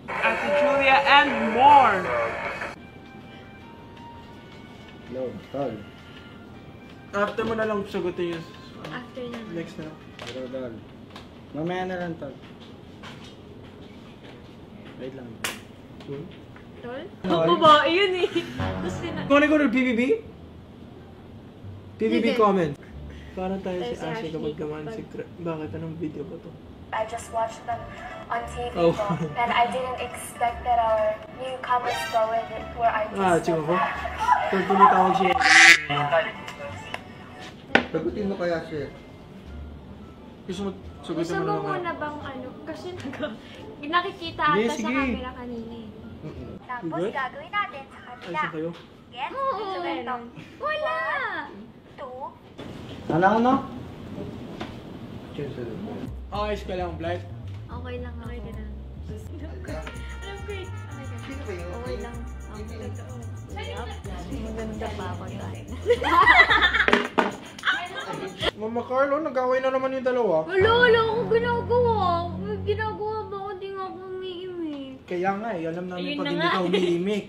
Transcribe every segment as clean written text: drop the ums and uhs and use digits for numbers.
Ate Julia and more! No, tol. After mo na lang sagutin yung After na. next na. Pero tol. Mamaya na lang, tol. Wait lang. Tol? Babae yun eh. Tapos Wanna go to PBB? PBB Hindi. comment. Para tayo si Tayo si Ashley kapag Ashley. gamaan si Bakit? Anong video ba to? I just watched them on TV Oh. and I didn't expect that our newcomers were Ah, artists. tsaka ko. Pag tumitawag siya. Sagutin mo kaya siya. Gusto mo, Gusto sagutin mo mo naman. muna bang ano? Kasi nakikita Hindi, ata sa sige. camera kanina eh. Tapos Good? gagawin natin sa Ay, kabila. saan kayo? Yes? Oo. So, ito. Wala! 2. Ano? Ayos ka lang, Blight. Okay lang ako. Okay lang. Alam ko eh. Okay lang. Okay. Maganda pa ako tayo. Mama Carlo, nag-away na naman yung dalawa. Wala akong ginagawa. May ginagawa ba ako? Di nga ako umiimik. Kaya nga eh, alam namin Ayun pag na hindi nga ka eh. umiimik,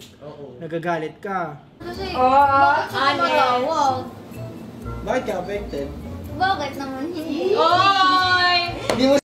nagagalit ka. Kasi, bakit siya matawag? Bakit ka affected? Bakit naman hindi? Oy! Hindi mo